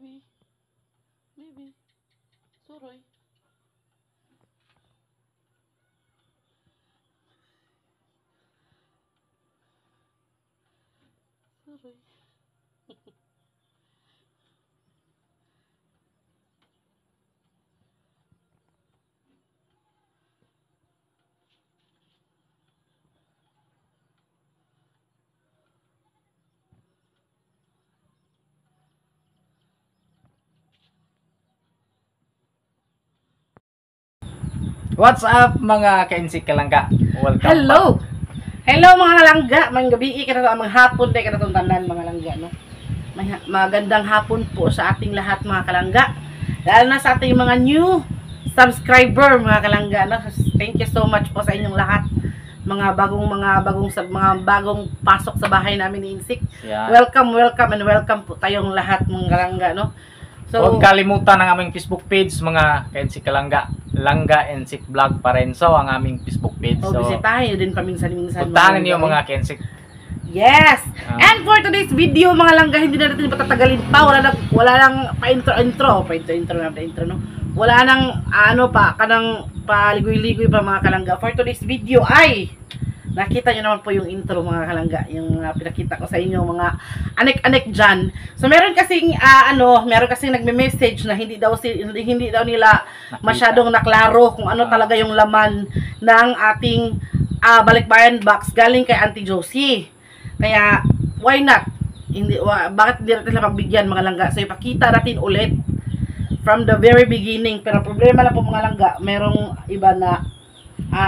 Baby. Baby. Suroy. Suroy. What's up mga ka-insik kalangga? Welcome Hello! back. Hello mga langga! Mga gabi ka na mga hapon tayo ka na tanan mga langga. No? Magandang hapon po sa ating lahat mga kalangga. Lalo na sa ating mga new subscriber mga kalangga. No? Thank you so much po sa inyong lahat. Mga bagong pasok sa bahay namin ni Insik. Yeah. Welcome and welcome po tayong lahat mga kalangga. No? So, Huwag kalimutan ang aming Facebook page mga ka-insik kalangga. Langga Insik Vlog pa rin. So, ang aming Facebook page. So, bisitahin din paminsan-minsan. puntahan niyo mga ka-insik. Yes! And for today's video, mga langga, hindi na natin patatagalin pa. Wala lang pa-intro, no? Wala nang, kanang paligoy-ligoy pa mga kalangga. For today's video ay, nakita nyo naman po yung intro mga kalangga. Yung pinakita ko sa inyo, mga anek-anek dyan. So, meron kasing nagme-message na hindi daw nila masyadong naklaro kung ano talaga yung laman ng ating balikbayan box galing kay Auntie Josie. Kaya, why not? Bakit hindi natin pagbigyan mga langga? So, ipakita natin ulit from the very beginning. Pero problema lang po mga langga, merong iba na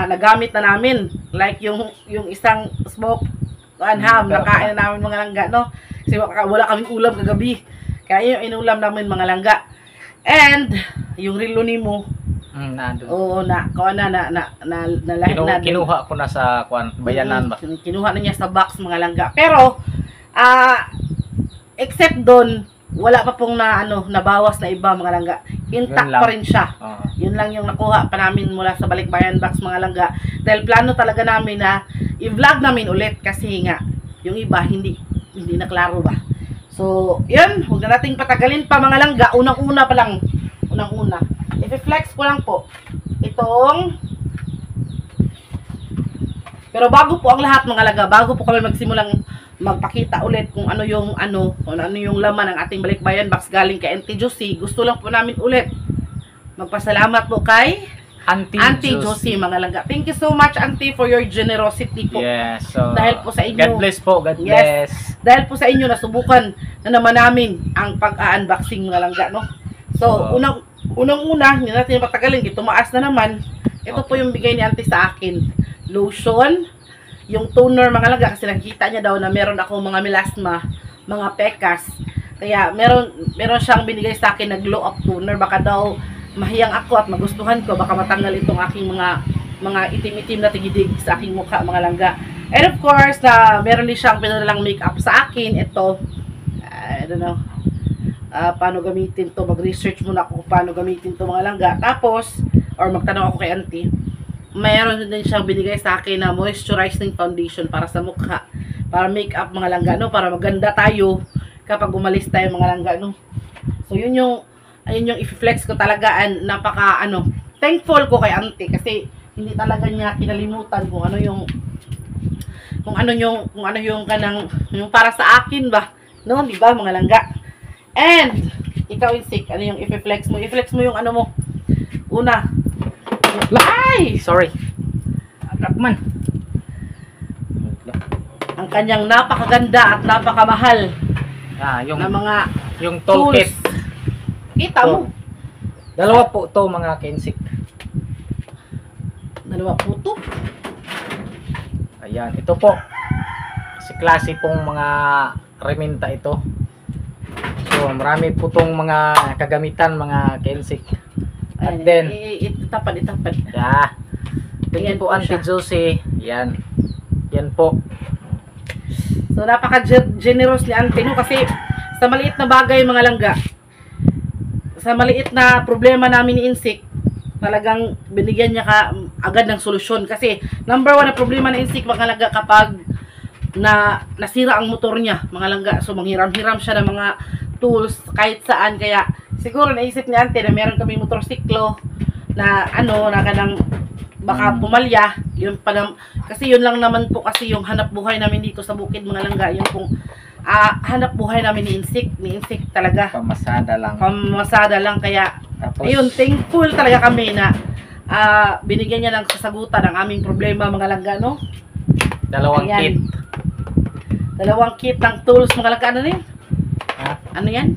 nagamit na namin. Like yung isang smoke and ham, nakain na namin mga langga, no? Kasi wala kaming ulam kagabi. Kaya yung inulam namin mga langga. And, yung relo ni mo, Kinuha ko na sa bayanan ba? Kinuha na niya sa box mga langga. Pero except doon, wala pa pong nabawas na iba mga langga. Intact pa rin siya. Yun lang yung nakuha pa namin mula sa balikbayan box mga langga. Dahil plano talaga namin na i-vlog namin ulit kasi nga yung iba hindi na klaro ba. So, yun, huwag na nating patagalin pa mga langga. Unang-una pa lang. Unang-una. I-flex ko lang po itong, pero bago po ang lahat mga langga, bago po kami magsimulang magpakita ulit kung ano yung laman ng ating balikbayan box galing kay Auntie Josie, gusto lang po namin ulit magpasalamat po kay Auntie Josie mga langga. Thank you so much Auntie for your generosity po. Yes, so dahil po sa inyo, God bless po, God bless. Dahil po sa inyo nasubukan na naman namin ang pag-unboxing mga langga, no? So, unang-una, hindi natin patagalin, tumaas na naman. Ito po yung bigay ni Auntie sa akin. Lotion, yung toner mga langga, kasi nakita niya daw na meron ako mga melasma, mga pekas. Kaya meron siyang binigay sa akin na glow up toner. Baka daw mahiyang ako at magustuhan ko, baka matanggal itong aking mga itim-itim na tigidig sa aking mukha mga langga. And of course, meron din siyang pinalang makeup sa akin. Ito, I don't know paano gamitin to. Mag-research muna ako kung paano gamitin to mga langga. Tapos, or magtanong ako kay Auntie, mayroon din siyang binigay sa akin na moisturizing foundation para sa mukha, para makeup mga langga, no? Para maganda tayo kapag umalis tayo mga langga, no? So ayun yung i-flex ko talaga, and napaka thankful ko kay Auntie kasi hindi talaga niya kinalimutan kung ano yung para sa akin ba, no? Di ba mga langga? And ikaw Insik, ano yung i-flex mo? I-flex mo yung mo. Una, Ay, sorry. Rakman. ang kanyang napakaganda at napakamahal na mga yung toolkit. Kita mo. Dalawa po to mga ka-insik. Dalawa po to. Ayan, ito po. Si klase pong mga reminta ito. So, marami po tong mga kagamitan mga ka-insik. At then, itapad. yeah. Tingin po po Auntie siya. Josie. Yan. Yan po. So, napaka-generous ni Auntie, no? Kasi sa maliit na bagay mga langga, sa maliit na problema namin ni Insik, talagang binigyan niya agad ng solusyon. Kasi number 1 na problema ni Insik mga langga, kapag nasira ang motor niya mga langga. So, manghiram-hiram siya ng mga tools kahit saan. Kaya siguro naisip ni ante na meron kami motorsiklo na na kanang baka pumalya. Yun pa kasi yun lang naman po kasi yung hanap buhay namin dito sa bukid mga langga. Yun pong hanap buhay namin ni insik talaga. Pamasada lang. Pamasada lang. Kaya Tapos, ayun, thankful talaga kami na binigyan niya ng kasagutan ang aming problema mga langga, no? dalawang Ayan. kit. Dalawang kit ng tools mga langga. Ano yan? Ha? Ano yan?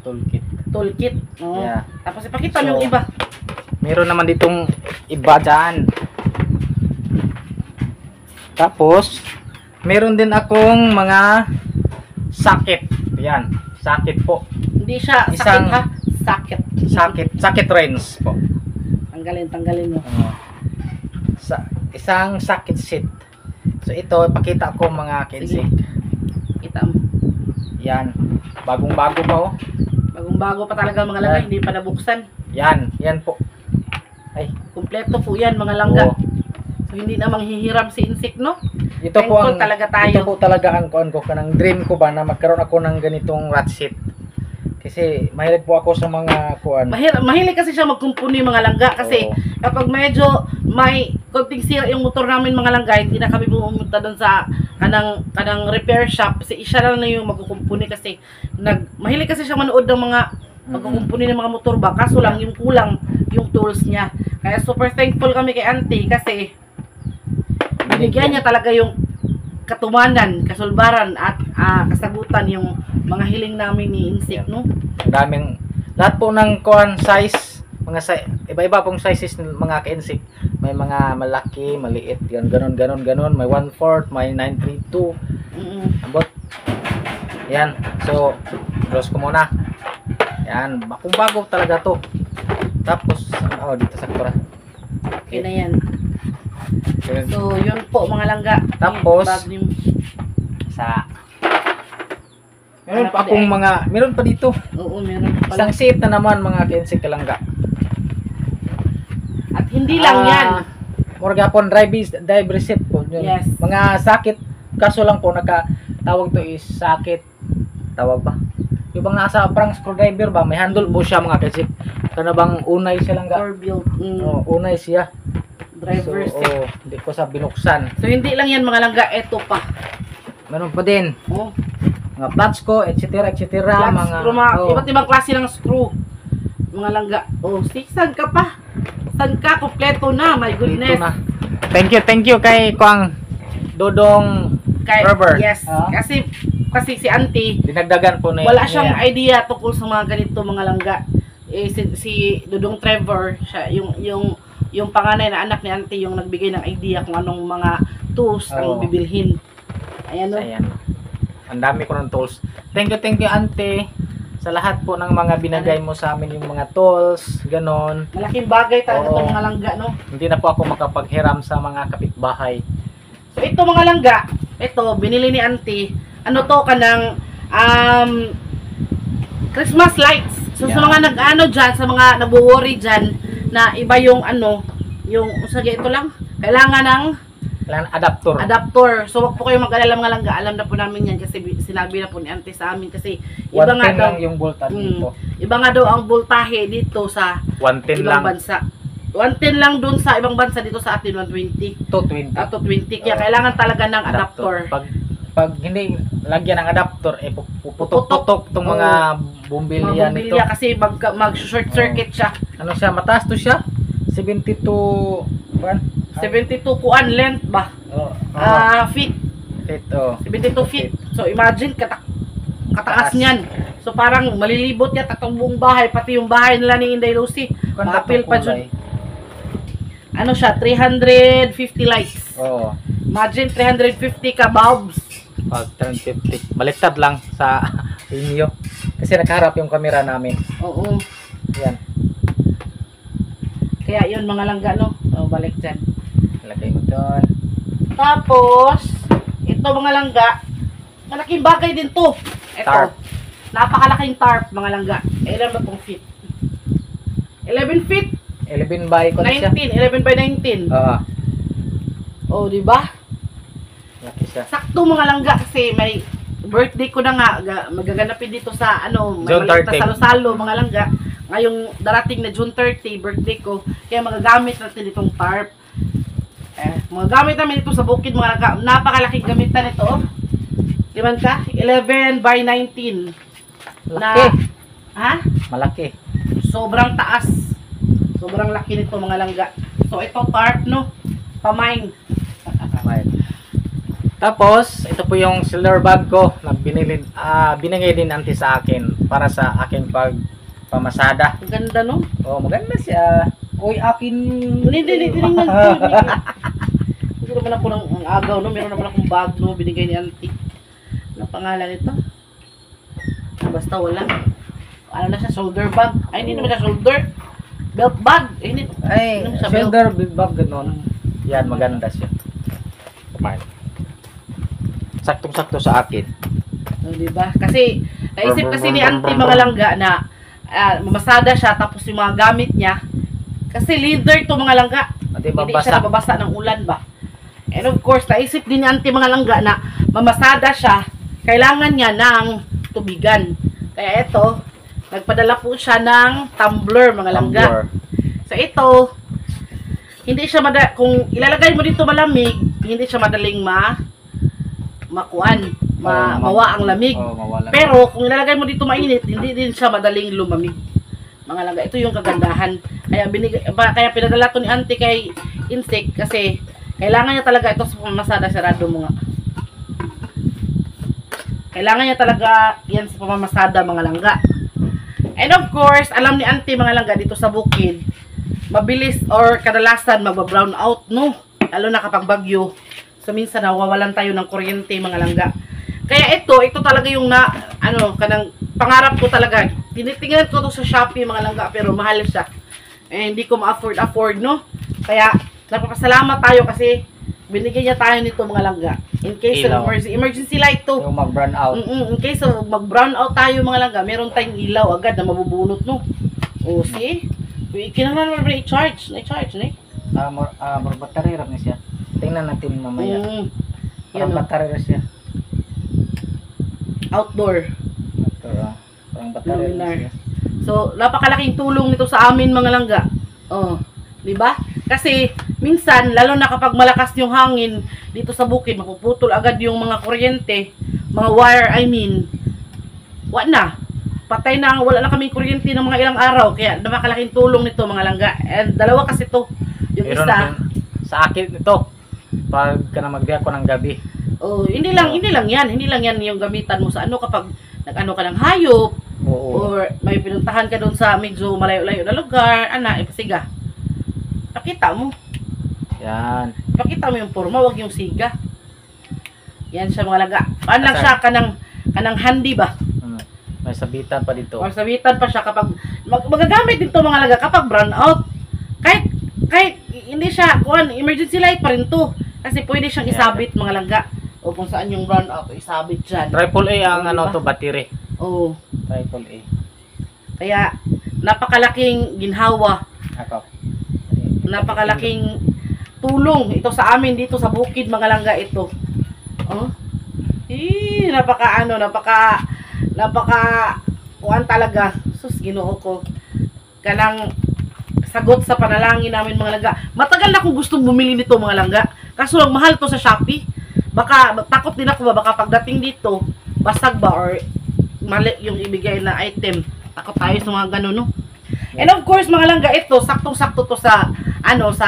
Toolkit. Toolkit. Oo. Yeah. Tapos ipakita So, yung iba. Meron naman ditong iba dyan. Tapos, meron din akong mga sakit. Yan, sakit po. Hindi siya Isang- sakit ha? Sakit. Sakit range po. Tanggalin mo. Isang sakit sheet. So ito, ipakita ko mga kinsik. Kita mo. Yan, bagong-bago pa oh. Bagong-bago pa talaga mga langga. Yan. Hindi pa nabuksan. Yan po. Ay, Kumpleto po yan mga langga. oo. So hindi na manghihiram si insik, no? Ito po Thankful ang talaga tayo. Ito po talaga ang kuan ko kanang dream ko ba na magkaroon ako ng ganitong rat sheet. Kasi mahilig po ako sa mga kuan. Mahilig kasi siya magkumpuni mga langga. Kasi Oo. kapag medyo may konting sira yung motor namin mga langga, hindi na kami pumunta doon sa kanang repair shop. Kasi siya lang na yung magkukumpuni kasi mahilig kasi siya manood ng mga magkukumpuni ng mga motor ba. Kaso lang yung kulang yung tools niya. Kaya super thankful kami kay auntie kasi binigyan niya talaga yung katumanan, kasulbaran at kasagutan yung mga hiling namin ni insik, no? Ang daming lahat po ng kuan size, iba-iba pong sizes ng mga ka-insik. May mga malaki, maliit, yan ganon. May 1/4, may 932. Abot. Yan. So, close ko muna. Yan, bagong-bago talaga to. Tapos, dito sa kura. Okay na yan. So, yun po mga langga. Tapos, Bag ni- sa meron pa dito. Oo, meron pala. Isang set na naman mga ka-insik kalangga. At hindi lang yan. Murga po drive reset po. Yun. Yes. Mga sakit, kaso lang po tawag to is sakit. Tawag ba? Yung bang nasa parang screwdriver ba, may handle po siya mga kasi kana bang unay siya lang ga. Or built. Unay siya. Driver seat. Hindi ko sa binuksan. So, hindi lang yan mga langga. Eto pa. Meron pa din Oh. mga flats ko, etc. Mga Iba't ibang klase ng screw. Mga langga. Oh, saan ka pa? Saan ka? Kompleto na. My goodness. dito na. Thank you kay Kuang Dodong Rubber. Yes. Kasi si auntie, Dinagdagan po na wala siyang idea tungkol sa mga ganito mga langga. Si Dudong Trevor, siya yung panganay na anak ni auntie yung nagbigay ng idea kung anong mga tools ang bibilhin. Ayan o. Ayan. Ang dami ko ng tools. Thank you auntie sa lahat po ng mga binagay mo sa amin, yung mga tools, ganon. Malaking bagay talaga Oo. itong mga langga, no? Hindi na po ako makapaghiram sa mga kapitbahay. So ito mga langga, ito binili ni auntie. Ano to kanang Christmas lights. So sa Yeah. mga nag-ano dyan, sa mga nagwo-worry dyan na iba yung yung sige ito lang, kailangan ng Kailangan adapter. So wag po kayong mag-alala mga langga, alam na po namin yan kasi sinabi na po ni auntie sa amin kasi iba nga 110 daw lang yung voltage dito. Iba nga daw ang voltahe dito sa 110 ibang lang. bansa. 110 lang dun sa ibang bansa, dito sa atin 120. 220. At 20. Kaya kailangan talaga ng adapter. Pag hindi lagyan ng adapter, puputok-putok itong mga bumbilya nito. Bumbilya kasi mag-short circuit siya. Ano siya, mataas to siya? 72 72 kuan length ba? Feet. Feet, 72 feet. So imagine kataas niyan. So parang malilibot niya tatong buong bahay, pati yung bahay nila ni Inday Lucy. Maapil pa dyan. Ano siya, 350 lights. Imagine 350 ka bulbs. Pag 350. Baliktad lang sa inyo. Kasi nakaharap yung camera namin. Oo. Yan. Kaya yun mga langga, no? Balik dyan. Lagay mo doon. Tapos, ito mga langga, malaking bagay din to. Ito. Tarp. Napakalaking tarp mga langga. Ilan ba itong feet? 11 feet? 11 by 19. 11 by 19. Oh, di ba? Laki siya. Sakto mga langga kasi may birthday ko na nga, magaganapin dito sa may June maliit na 30. salo-salo, mga langga. Ngayong darating na June 30, birthday ko. Kaya magagamit natin itong tarp. Magagamit namin ito sa bukid, mga langga. Napakalaking gamitan ito. Oh. Diban ka? 11 by 19. Laki. Ha? Malaki. Sobrang taas. Sobrang laki nito, mga langga. So, ito tarp, no? Pamain. Right. Tapos, ito po yung silver bag ko na binigay din auntie sa akin para sa aking pagpamasada. Ang ganda, no? Oh, maganda siya. Uy, akin. Hindi naman ako ng agaw, no? Meron naman akong bag, no? Binigay ni auntie. Ano pangalan nito? Basta wala. Ano na siya? Shoulder bag. Ay, hindi naman siya shoulder. Belt bag. Hindi naman siya belt. Shoulder bag ganun. Yan, maganda siya. Kumain. Saktong-sakto sa akin. Diba? Kasi, naisip kasi ni auntie, mga langga, na mamasada siya, tapos yung mga gamit niya. Kasi leather to, mga langga. Hindi Hindi siya nababasa ng ulan ba? And of course, naisip din ni auntie, mga langga, na mamasada siya, kailangan niya ng tubigan. Kaya ito, nagpadala po siya ng tumbler, mga langga. So ito, hindi siya kung ilalagay mo dito malamig, hindi siya madaling mawa ang lamig. Pero kung ilalagay mo dito mainit, hindi din siya madaling lumamig. Mga langga, ito yung kagandahan. Kaya pinadala to ni auntie kay Insect kasi kailangan niya talaga ito sa pamamasada, sarado mo nga. Kailangan niya talaga yan sa pamamasada, mga langga. And of course, alam ni auntie, mga langga, dito sa bukid, mabilis or kadalasan magba-brown out, no? Lalo na kapag bagyo. So minsan nawawalan tayo ng kuryente, mga langga. Kaya ito talaga yung kanang pangarap ko talaga. Tinitingnan ko to sa Shopee, mga langga, pero mahal siya. Hindi ko ma-afford, no? Kaya nagpapasalamat tayo kasi binigyan niya tayo nito, mga langga. In case of emergency light to. Yung mag-brown out. In case of mag-brown out tayo, mga langga, meron tayong ilaw agad na mabubunot, no? O, see? Kinahanglan mo rin i-charge. Na-charge, ne? More battery rin siya. Tingnan natin mamaya. Parang Yan, battery rin siya. Outdoor. Parang battery rin siya. So, napakalaking tulong nito sa amin, mga langga. Oh, di ba? Kasi minsan, lalo na kapag malakas yung hangin dito sa bukid, mapuputol agad yung mga kuryente, mga wire, patay na, wala na kaming kuryente ng mga ilang araw. Kaya napakalaking tulong nito, mga langga. And dalawa kasi to. Yung Meron isa, sa akin ito pag magbiyak ko ng gabi. oh, hindi lang yan yung gamitan mo sa kapag nag-ano ka ng hayop. Oo. Or may pinuntahan ka doon sa medyo malayo-layo na lugar, ipasiga. Pakita mo. Yan. Pakita mo yung forma, wag yung siga. Yan siya, mga langga. Paano lang siya kanang handy ba? May sabitan pa dito. Or sabitan pa siya kapag magagamit dito, mga langga, kapag brown out. Kahit hindi siya emergency light pa rin to. Kasi pwede siyang isabit, mga langga. O kung saan yung brown out, isabit dyan. Triple A ang battery. Oo. Triple A. Kaya napakalaking ginhawa. Napakalaking tulong ito sa amin dito sa bukid, mga langga, ito. Oh. Napaka talaga. Sus, Ginoo ko. Kanang sagot sa panalangin namin, mga langga. Matagal na akong gustong bumili nito, mga langga. Kaso lang mahal to sa Shopee. Baka takot din ako baka pagdating dito basag ba or mali yung ibigay na item. Takot tayo sa mga ganun, no? And of course, mga langga, ito saktong-sakto to sa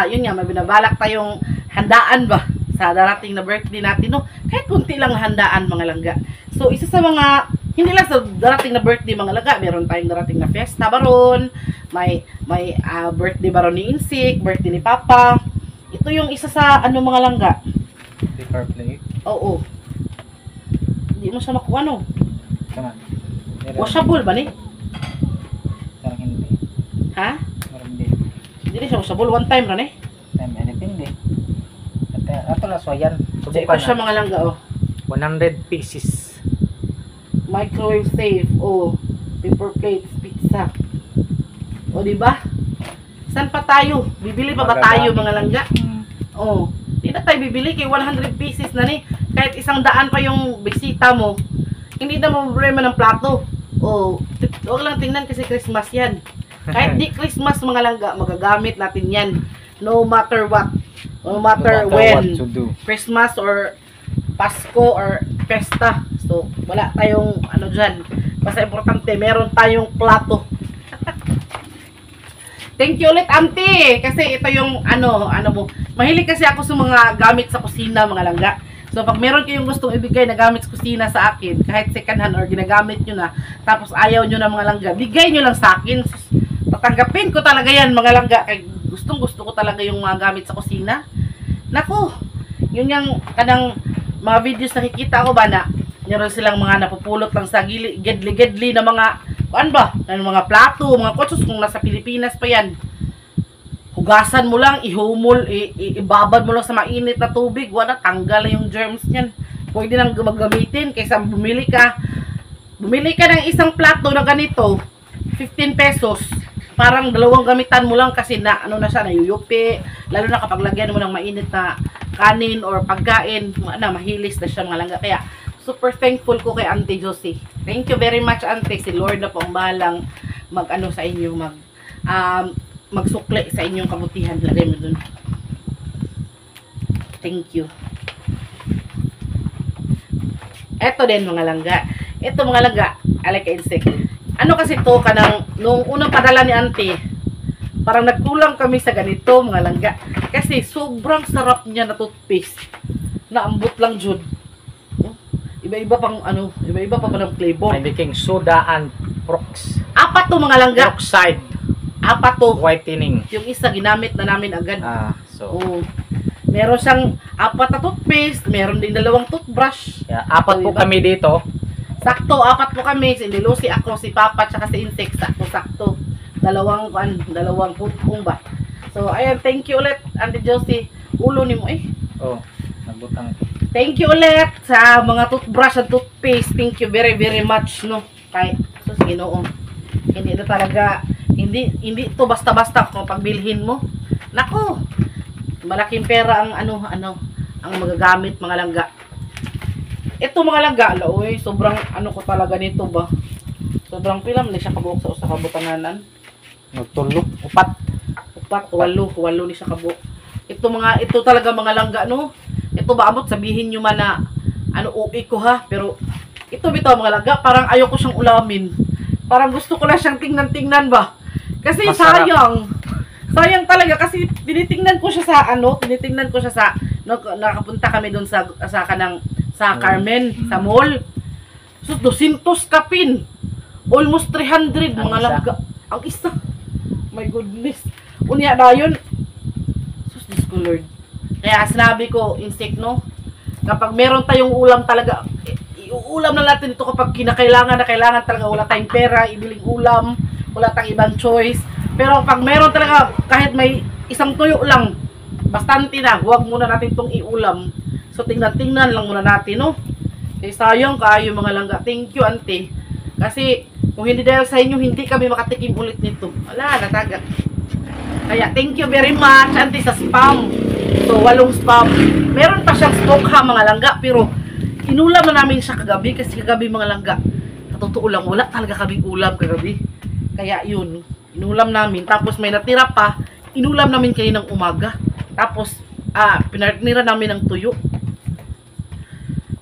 yun nga, may binabalak tayong handaan ba sa darating na birthday natin, no? Kahit kunti lang handaan, mga langga. So, isa sa mga, hindi lang sa darating na birthday, mga langga, meron tayong darating na fiesta baron, may birthday baron ni Insik, birthday ni Papa. Ito yung isa sa mga langga. Paper plate. Oo. Hindi mo siya makuha, no? Tama. Washable ba ni? Parang hindi. Ha? Parang hindi. Hindi siya washable, one time ra ni? Depende. Ato na swayan. So, ito siya, mga langga, 100 pieces. Microwave safe, paper plates, pizza. Di ba? Saan pa tayo? Bibili pa ba tayo, mga langga? Di na tayo bibili kay 100 pieces na ni. Kahit 100 pa yung bisita mo, hindi na problema ng plato. O, huwag lang tingnan kasi Christmas yan. Kahit di Christmas mga langga, magagamit natin yan. No matter what. No matter when. what to do. Christmas or Pasko or Pesta. So, wala tayong ano dyan. Basta importante, meron tayong plato. Thank you ulit, auntie. Kasi ito yung ano mo. Mahilig kasi ako sa mga gamit sa kusina, mga langga. So, pag meron kayong gustong ibigay na gamit sa kusina sa akin, kahit second hand or ginagamit nyo na, tapos ayaw nyo na mga langga, bigay nyo lang sa akin. Tatanggapin ko talaga yan, mga langga. Kaya gustong gusto ko talaga yung mga gamit sa kusina. Naku, yun yung kanang mga videos nakikita ko ba na meron silang mga napupulot lang sa gedli-gedli na mga, ano ba, na mga plato, mga kotsos kung nasa Pilipinas pa yan. Hugasan mo lang, ihumol, ibabad mo lang sa mainit na tubig, wala, tanggal yung germs niyan. Pwede nang gumagamitin kaysa bumili ka ng isang plato na ganito, 15 pesos. Parang dalawang gamitan mo lang kasi na ano na siya, nayuyupi, lalo na kapag lagyan mo ng mainit na kanin or pagkain, mahilis na siya mga langga. Kaya super thankful ko kay Auntie Josie. Thank you very much, Auntie. Si Lord na po ang bahalang mag-ano sa inyo, magsukli sa inyong kabutihan. Lagay mo dun. Thank you. Eto din mga langga. Eto mga langga, alika insect. Ano kasi to kanang nung unang padala ni Auntie, parang nagkulang kami sa ganito mga langga. Kasi sobrang sarap niya na toothpaste. Naambot lang jud. Iba-iba pang ano, iba-iba pa ng flavor. May baking soda and prox. Apat to mga langga. Peroxide Apat to. whitening. Yung isa ginamit na namin agad. So Oo. Meron siyang apat na toothpaste, meron din dalawang toothbrush. yeah, apat po Iba. kami dito. Sakto, apat po kami. Si Lucy, ako, si Papa, tsaka si Insect. Sakto. Dalawang putong ba. So, ayan, thank you ulit, Auntie Josie. Ulo ni mo Nagbutang. Thank you ulit sa mga toothbrush at toothpaste. Thank you very, very much, no? Kahit, sus, Ginoo. Hindi na talaga, hindi to basta-basta kung pagbilhin mo. Nako, malaking pera ang ang magagamit mga langga. Ito mga langga, oy, sobrang ano ko talaga nito ba. Sobrang pilam ni siya kabuok sa usa ka butanganan. Nagtulog. Upat. Walo ni siya kabuok. Ito talaga mga langga no. Ito ba amot sabihin niyo man na uwi ko ha, pero ito bitaw mga langga, parang ayoko siyang ulamin. Parang gusto ko na siyang tingnan ba. Kasi Masarap. sayang talaga kasi tinitingnan ko siya sa nakapunta kami doon sa Carmen, sa mall. So 200 kapin. Almost 300 Ang mga isa? langga. Ang isa. My goodness. Unya dayon. Sus discolored. Kaya sinabi ko, insect no, kapag meron tayong ulam talaga, iuulam na natin ito kapag kinakailangan na kailangan talaga, wala tayong pera, ibiling ulam, wala tayong ibang choice. Pero pag meron talaga, kahit may isang tuyo lang, bastante na, huwag muna natin itong iulam. So tingnan lang muna natin, no? Kasi sayang kayo mga langga. Thank you, Auntie. Kasi kung hindi dahil sa inyo, hindi kami makatikim ulit nito. Wala, nataga. Kaya thank you very much, Auntie, sa spam. So 8 spam. Meron pa siyang stock ha mga langga, pero inulam na namin siya kagabi kasi kagabi mga langga. Sa totoo lang, wala talaga kaming ulam kagabi. Kaya yun, inulam namin. Tapos may natira pa, inulam namin kayo ng umaga. Tapos, pinartnira namin ng tuyo.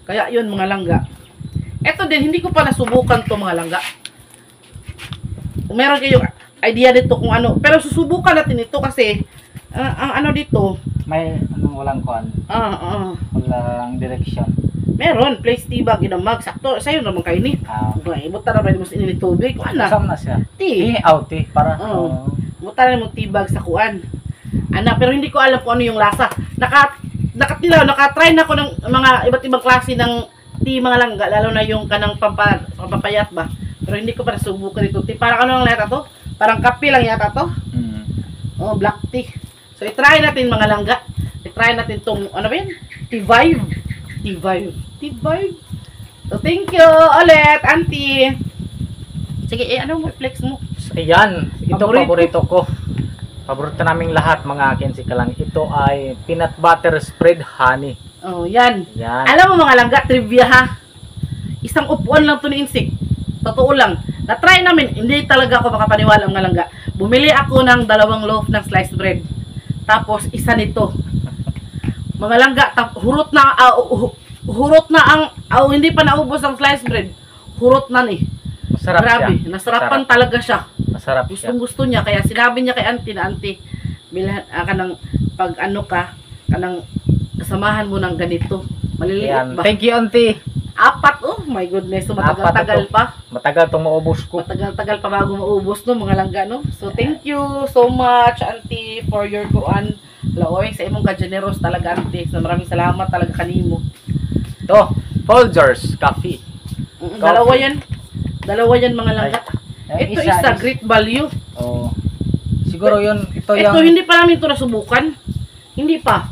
Kaya yun mga langga. Eto din, hindi ko pa nasubukan to mga langga. Kung meron kayong idea dito kung ano. Pero susubukan natin ito kasi, ang ano dito, May walang kuan. Walang direction. meron, place tibag, inamag, sakto. Sa'yo naman kayo ni. Okay, ibuta na ba mo sa inili tubig? Kuan na. Kasam na siya. Ti. Outi para. Oo. Ibuta na mo tibag sa kuan. Pero hindi ko alam kung ano yung lasa. Nakatry na ako ng mga iba't ibang klase ng tea mga langga, lalo na yung kanang pampapayat ba. Pero hindi ko pa nasubukan ito. Tea, parang ano lang yata to? Parang kape lang yata to? Oh, black tea. So, i-try natin mga langga. I-try natin tong, ano ba yun? Tea Vibe. So, thank you ulit, Auntie. Sige, ano mo, flex mo? Ayan, ito paborito ko. Paborito naming lahat mga Kensi Kalang. Ito ay peanut butter spread honey. Oh, yan. Yan. Alam mo mga langga, trivia ha. Isang upuan lang to ni Insik. Totoo lang. Na-try namin, hindi talaga ako makapaniwala mga langga. Bumili ako ng 2 loaf ng sliced bread. Tapos, isa nito. Mga langga, hurot na ang, hindi pa naubos ang sliced bread. Hurot na ni. Masarap Grabe, siya. nasarapan talaga siya. Masarap siya. Gustong gusto niya, kaya sinabi niya kay auntie na auntie, bilhan ka ng pag ano ka ng kasamahan mo ng ganito. Maliliit Yan. ba? Thank you, auntie. 4, oh my goodness, so Apat matagal-tagal ito. pa. Matagal itong maubos ko. Matagal-tagal pa bago maubos no, mga langga no. So thank you so much auntie for your kuan. Laoy sa imong ka-generous talaga auntie. So maraming salamat talaga kanimo. Ito, Folgers Coffee. Dalawa yan. Dalawa yan mga langga. Ay, Ito isa great value. Oh. Siguro yun, ito Ito yung... hindi pa namin ito nasubukan. Hindi pa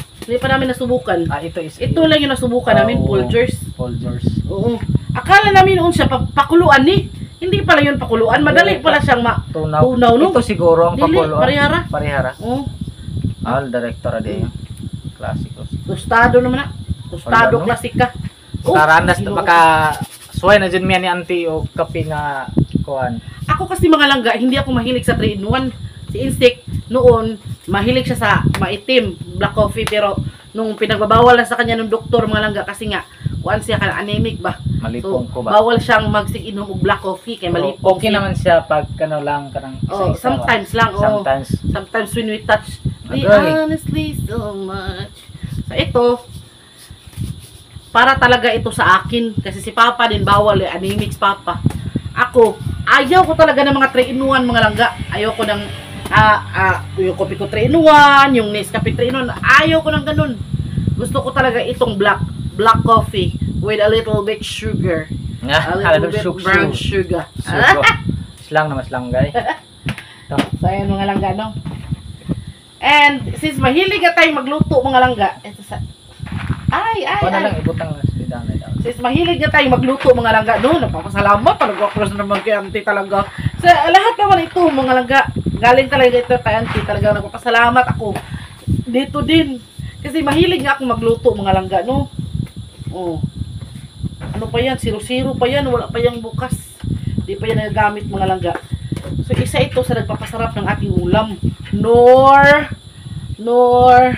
namin nasubukan. Ito is... Ito lang yung nasubukan namin, Folgers. Folgers. Oo. Akala namin noon siya pakuluan ni. Hindi pala yun pakuluan. Madali pala siyang Tunaw. tunaw no. Ito siguro ang Dili, pakuluan. parihara. Parihara. Oo. Director ade yung Klasiko. Tostado naman na. Tostado Wala, no? klasika. Karanas na Ginoo. baka suway na dyan miya ni auntie o kape nga kuhan. Ako kasi mga langga, hindi ako mahilig sa 3-in-1. Si Insik, noon, mahilig siya sa maitim, black coffee, pero nung pinagbabawal na sa kanya ng doktor mga langga, kasi nga, kuhan siya ka anemic ba? Malipong So, ko ba? bawal siyang magsik-inom og black coffee, kay malipong Okay siya. naman siya pag kano lang kanang Oh, isa-isa, sometimes lang, oh. Sometimes. Sometimes when we touch, we Agoy. honestly so much. So, ito, para talaga ito sa akin, kasi si Papa din bawal, anemic si Papa. Ako, ayaw ko talaga ng mga 3-in-1 mga langga. Ayaw ko ng yung kopi ko 3-in-1, yung Nescafe 3-in-1. Ayaw ko ng ganun. Gusto ko talaga itong black coffee with a little bit sugar. A little bit brown sugar. Slang naman slang guys. So, ayan mga langga, no? And, since mahilig na tayong magluto mga langga, ito sa... Ay. Ano lang ibutang na si Danay daw. Since mahilig na tayong magluto mga langga, no? Napapasalamat talaga ako na naman kay auntie talaga. Sa lahat naman ito mga langga, galing talaga ito kay auntie talaga. Nagpapasalamat ako. Dito din. Kasi mahilig nga akong magluto mga langga, no? Oh. Ano pa yan? 0-0 pa yan. Wala pa yung bukas. Hindi pa yan nagagamit mga langga. So, isa ito sa nagpapasarap ng ating ulam. Nor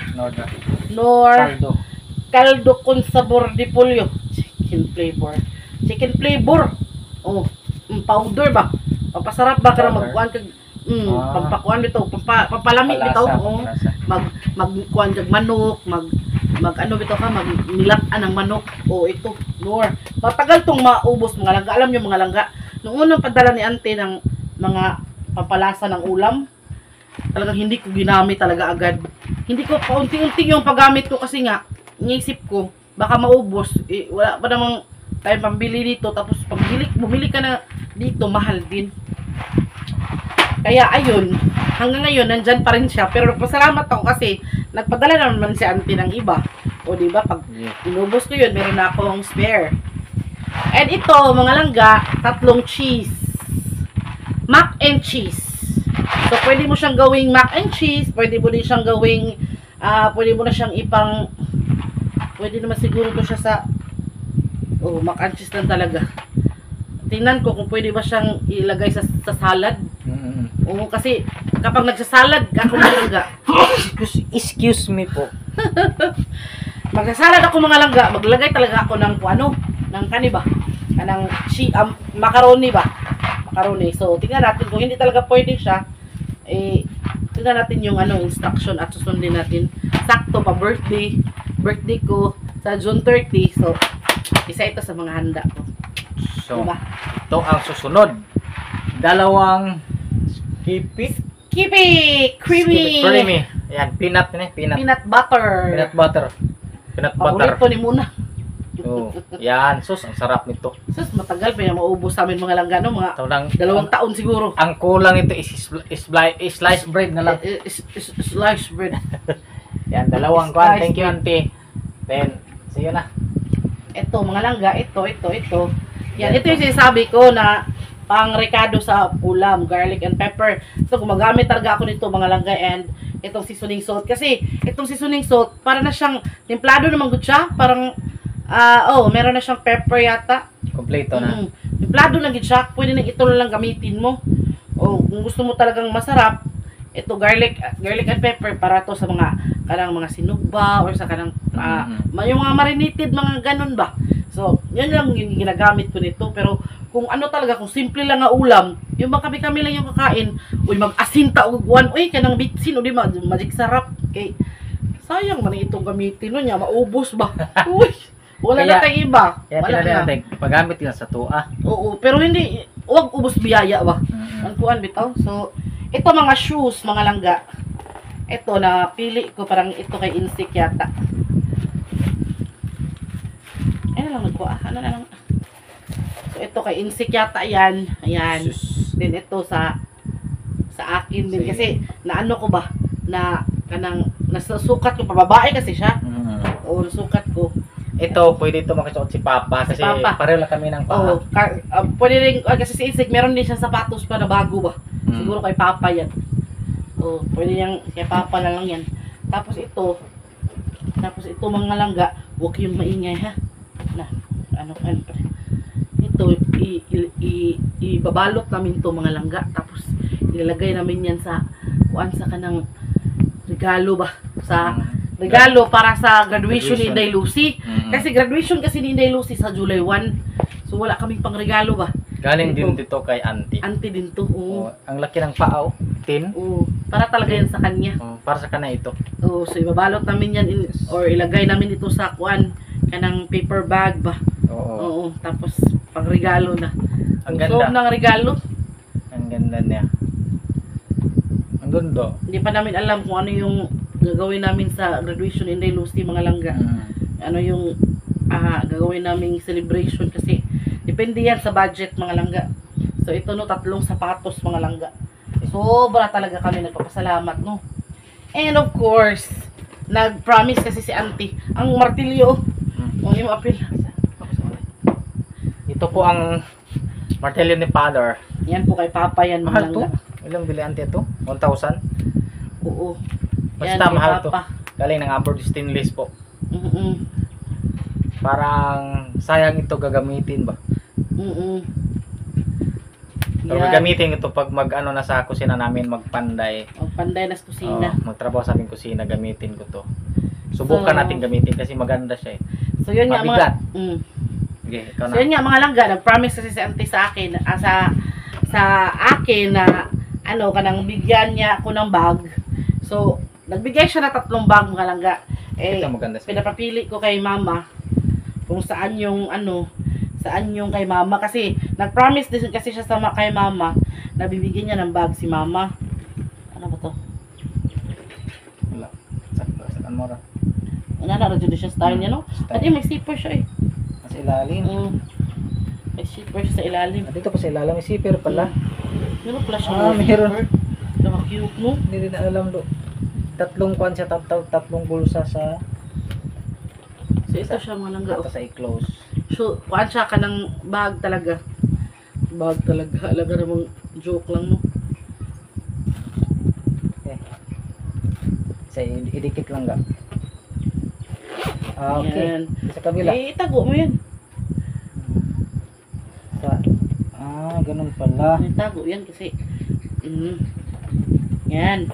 Caldo. caldo con sabor de pollo. Chicken flavor. Oh, powder ba? Papasarap ba ka na Powder. magkuhan kag pampakuan bitaw, pampalami bitaw. Oh, magkuhan kag manok, mag ano bitaw ka, magnilat-an ng manok. Oh, ito, nor. Matagal tong maubos mga langga. Alam niyo mga langga, nung unang padala ni auntie ng mga pampalasa ng ulam, talagang hindi ko ginamit talaga agad. Hindi ko paunti-unti yung paggamit ko kasi nga, iniisip ko, baka maubos. Wala pa namang tayo pambili dito. Tapos pag bumili ka na dito, mahal din. Kaya ayun, hanggang ngayon, nandyan pa rin siya. Pero nagpasalamat ako kasi nagpadala naman si auntie ng iba. O diba, pag inubos ko yun, meron na akong spare. And ito, mga langga, 3 cheese. Mac and cheese. So, pwede mo siyang gawing mac and cheese. Pwede mo din siyang gawing, pwede mo na siyang pwede naman siguro to siya sa, mac and cheese lang talaga. Tingnan ko kung pwede ba siyang ilagay sa salad. Oo, kasi kapag nagsasalad, ako mga langga. Excuse me po. Magsasalad ako mga langga, maglagay talaga ako ng ng kaniba, kanang macaroni ba? Macaroni. So, tingnan natin kung hindi talaga pwede siya, tingnan natin yung instruction at susundin natin. Sakto pa birthday ko sa June 30. So, isa ito sa mga handa ko. So, Diba? ito ang susunod. 2 Kipi! Creamy! Ayan, peanut. Peanut butter. Peanut butter. Paborito ni Muna. Oh, yan, sus, ang sarap nito. Sus, matagal pa yung maubos sa amin mga langgano. Mga Ito lang, 2 taon siguro. ang kulang ito is sliced bread na lang. Sliced bread. Yan, 2 kuan. Thank you, auntie. Then, see you na. Ito, mga langga. Ito. Yan, ito yung sinasabi ko na pang rekado sa ulam, garlic and pepper. So, gumagamit talaga ako nito mga langga and itong seasoning salt. Kasi, itong seasoning salt, para na siyang, templado naman good siya. Parang, meron na siyang pepper yata. Kompleto na. Templado na gid siya, pwede na ito lang gamitin mo. O kung gusto mo talagang masarap, ito garlic and pepper para to sa mga kanang mga sinugba or sa kanang yung mga marinated mga ganun ba. So, yun lang yung ginagamit ko nito. Pero kung ano talaga, kung simple lang nga ulam, yung mga kami lang yung kakain, uy mag-asin ta og buwan, uy kanang bitsin o di magic sarap. Okay. Sayang man itong gamitin no niya, maubos ba. Uy, wala na tayong iba. Kaya Wala pila na. natin paggamit yan sa tuwa. Oo, pero hindi, wag ubos biyaya ba. Ang kuan bitaw. So, ito mga shoes, mga langga. Ito na pili ko parang ito kay Insik yata. Ano lang nagkuha? Ano na lang? So, ito kay Insik yata yan. Ayan. Then ito sa akin din. Kasi, naano ko ba? Na, kanang, nasukat ko. Pababae kasi siya. Oo, nasukat ko. Ito, pwede ito makisuot si Papa kasi Papa. pareho lang kami ng paa. Oo. Pwede rin, kasi si Insik, meron din siya sapatos pa na bago ba? Siguro kay Papa yan. Oo, pwede yung kay Papa na lang yan. Tapos ito mga langga, huwag yung maingay ha. Na, ano ito, ibabalot namin to mga langga. Tapos, ilalagay namin yan sa, sa kanang regalo ba? Sa regalo para sa graduation ni Inday Lucy. Kasi graduation kasi ni Inday Lucy sa July 1. So, wala kaming pang regalo ba? Galing din dito kay Auntie. Auntie din to. Oo. Ang laki ng paa, tin. Oo. Para talaga yan sa kanya. Para sa kana ito. Oo. So, ibabalot namin yan or ilagay namin ito sa kanang paper bag ba? Oo. Tapos, pang regalo na. Ang So, ganda. ng regalo. Ang ganda niya. Ang ganda. Hindi pa namin alam kung ano yung gagawin namin sa graduation ni Inday Lucy mga langga. Ano yung gagawin naming celebration kasi depende yan sa budget mga langga. So ito no, 3 sapatos mga langga. Sobra talaga kami nagpapasalamat no. And of course, nag-promise kasi si Auntie ang martilyo. Yung apil. Ito po ang martilyo ni Father. Yan po kay Papa yan mga Mahal to. langga. Ilang bili Auntie ito? 1,000? Oo. Basta Yan, mahal kay to. Papa. Galing ng Amber Stainless po. Mm-mm. Parang sayang ito gagamitin ba? So, Yan. gagamitin ito pag mag-ano na sa kusina namin, magpanday. Panday na sa kusina. Magtrabaho sa aming kusina, gamitin ko to. Subukan So, natin gamitin kasi maganda siya eh. So yun nga Mabigat. mga Sige, ikaw So na. yun nga mga langga, nag-promise kasi si Auntie sa akin, sa akin na ano kanang bigyan niya ako ng bag. So nagbigay siya na 3 bag mga langga. Ito maganda siya. Pinapapili ko kay Mama kung saan yung saan yung kay Mama kasi nag-promise din kasi siya sa kay Mama na bibigyan niya ng bag si Mama. Ano ba to? Wala. Saan mo ra? Ano na dyan siya style niya no? Adi may zipper siya eh. Sa ilalim. May zipper siya sa ilalim. Dito pa sa ilalim, may zipper pala. Meron pala siya. Meron. Naka-cute no? Hindi rin na alam do. 3 kwan siya, 3 bulsa sa So ito siya mga langga. sa i-close. So, kuhaan siya ka ng bag talaga. Bag talaga. Alaga namang joke lang, no? Okay. Sa idikit lang ga. Okay. Yan. Sa kabila. Eh, itago mo yan. Sa ganun pala. Itago yan kasi. Yan.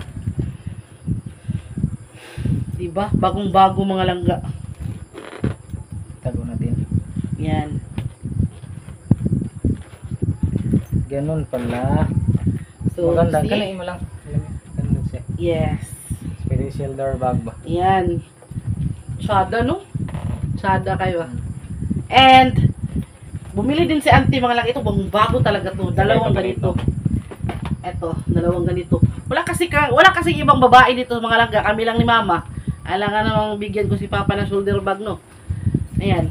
Diba? Bagong-bago mga langga. Tago natin. Yan. Ganun pala. So, Maganda. see? Kanain mo lang. Ganun siya. Yes. Pwede shoulder bag ba? Yan. Tsada, no? Tsada kayo, ah. And, bumili din si Auntie mga lang. Ito, bago talaga to. Dalawang ganito. Eto, dalawang ganito. Wala kasi ibang babae dito mga langga. Kami lang ni Mama. Alangan namang bigyan ko si Papa ng shoulder bag, no? Ayan.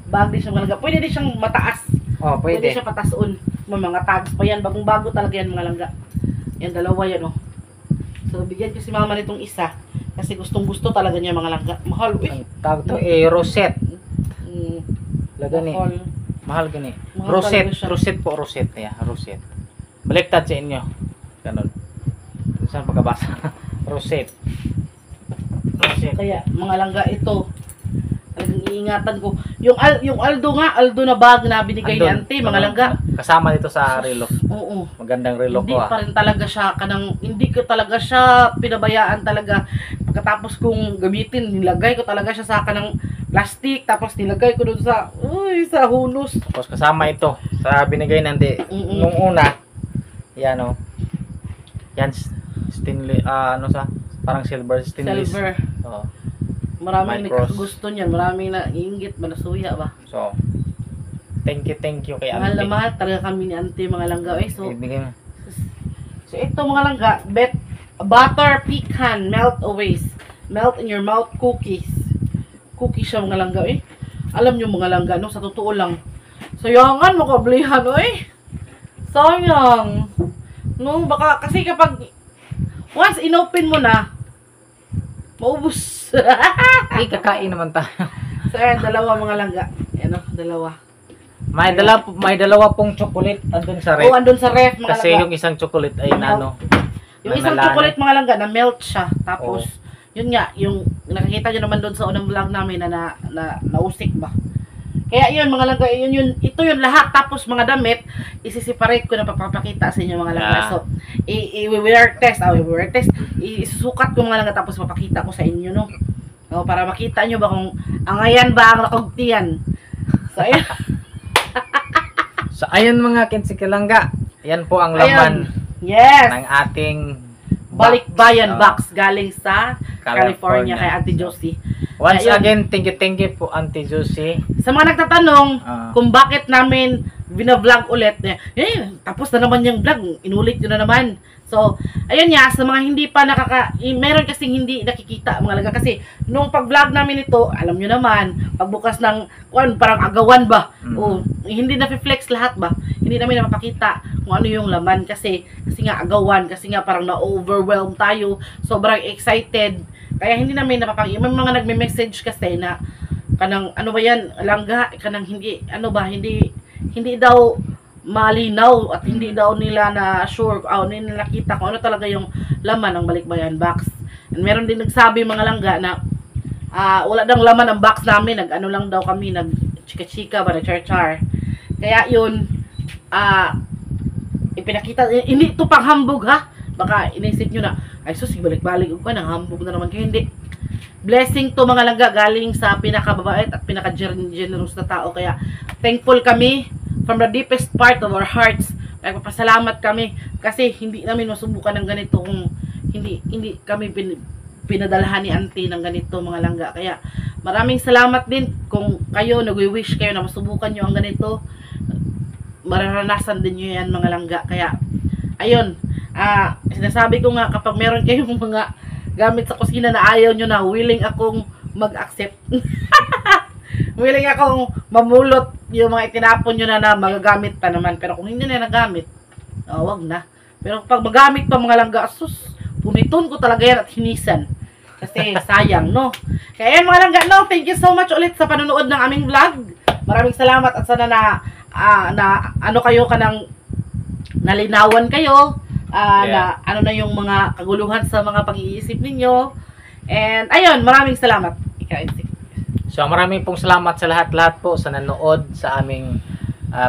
Bag din siya mga langga. Pwede din siyang mataas. Oh, Pwede pwede. siya patasun. May mga tags pa yan. Bagong-bago talaga yan mga langga. Yan, dalawa yan, oh. So, bigyan ko si Mama nitong isa. Kasi gustong-gusto talaga niya mga langga. Mahal, eh. Ang tawag to rosette. Laga ni. Mahal gani. Mahal Rosette, talaga siya. rosette po, rosette. Yeah, rosette. Baliktad sa inyo. Ganun. Saan pagkabasa? Rosette. Rosette. Kaya, mga langga ito, talagang iingatan ko. Yung Aldo na bag na binigay ni Andun, Auntie, mga langga. Kasama dito sa relo. Oo. Magandang relo Hindi ko pa rin talaga siya hindi ko talaga siya pinabayaan talaga. Pagkatapos kong gamitin, nilagay ko talaga siya sa kanang plastic, tapos nilagay ko doon sa hunos. Tapos kasama ito sa binigay nanti nung una. Yan o. Yan stainless parang silver stainless. Silver. Oo. Maraming Micros. gusto niyan, maraming naiinggit, manasuya ba? So, thank you kay Mahal na Auntie. mahal talaga kami ni Auntie, mga langga. So Ibigay mo. ito mga langga, butter pecan melt in your mouth cookies. Cookies siya mga langga Alam niyo mga langga, no, sa totoo lang. Sayangan makablihan sayang. No, baka kasi kapag once inopen mo na, maubos. Ay, kakain naman tayo. So ayan, dalawa mga langga. Ayan dalawa. May dalawa pong chocolate andun sa ref. Andun sa ref mga Kasi langga. yung isang chocolate ay Yung isang chocolate mga langga na melt siya. Tapos yun nga, yung nakikita nyo naman doon sa unang vlog namin na nausik ba. Kaya yun mga langga, ito yun lahat. Tapos mga damit, isi-separate ko na papapakita sa inyo mga langga. Yeah. So, i-wear test. Isusukat ko mga langga tapos papakita ko sa inyo, no? No, para makita nyo ba kung angayan ba ang nakagtiyan. So, ayan. So, ayun mga kinsikalangga. Yan po ang laman Yes! ng ating Balikbayan box. box galing sa California kay Auntie Josie. Once Ayun. again, thank you po Auntie Josie. Sa mga nagtatanong Ah. kung bakit namin bina-vlog ulit, tapos na naman yung vlog, inulit nyo na naman. So, ayun nga, sa mga hindi pa meron kasing hindi nakikita mga laga. Kasi, nung pag-vlog namin ito, alam nyo naman, pagbukas ng, parang agawan ba? O, hindi na-flex lahat ba? Hindi namin napapakita kung ano yung laman. Kasi nga agawan, kasi nga parang na-overwhelm tayo. Sobrang excited. Kaya hindi namin napapakita. May mga nagme-message kasi na, kanang, ano ba yan, langga, kanang hindi, hindi daw malinaw at hindi daw nila na sure hindi nila nakita kung ano talaga yung laman ng Balikbayan box. And meron din nagsabi mga langga na wala daw laman ang box namin, nag-ano lang daw kami, nag-chika-chika ba, nag-char-char. Kaya yun, ipinakita, hindi ito pang hambog ha, baka inisip nyo na, ay sus, balik-balik ko nang hambog na naman kayo, hindi. Blessing to mga langga galing sa pinakababait at pinaka-generous na tao. Kaya thankful kami from the deepest part of our hearts. Kaya papasalamat kami kasi hindi namin masubukan ng ganito kung hindi kami pinadalhan ni Auntie ng ganito mga langga. Kaya maraming salamat din kung kayo nagwi-wish kayo na masubukan nyo ang ganito. Mararanasan din nyo yan mga langga. Kaya ayun, sinasabi ko nga kapag meron kayong mga gamit sa kusina na ayaw nyo na, willing akong mag-accept. Willing akong mamulot yung mga itinapon nyo na magagamit pa naman. Pero kung hindi na nagamit, wag na. Pero pag magamit pa mga langga, sus, puniton ko talaga yan at hinisan. Kasi sayang, no? Kaya yan mga langga, no? Thank you so much ulit sa panonood ng aming vlog. Maraming salamat at sana na kayo kanang nalinawan kayo. Na ano na yung mga kaguluhan sa mga pag-iisip ninyo. And ayun, maraming salamat. So maraming pong salamat sa lahat-lahat po sa nanood sa aming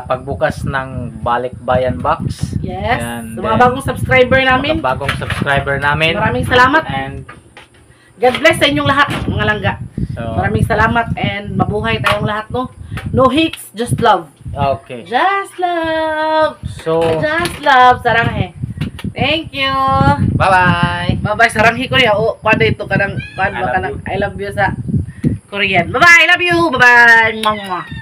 pagbukas ng Balikbayan box. Yes. And Sa mga bagong subscriber namin. Mga bagong subscriber namin. Maraming salamat. And God bless sa inyong lahat, mga langga. so, Maraming salamat and mabuhay tayong lahat, no? No hates, just love. okay. Just love. So, Just love. Saranghe. Thank you. bye-bye. Bye-bye. Saranghe ko niya. Kwanda ito kanang, I love I love you sa Korean. Bye-bye. I love you. Bye-bye. Mwah, mwah.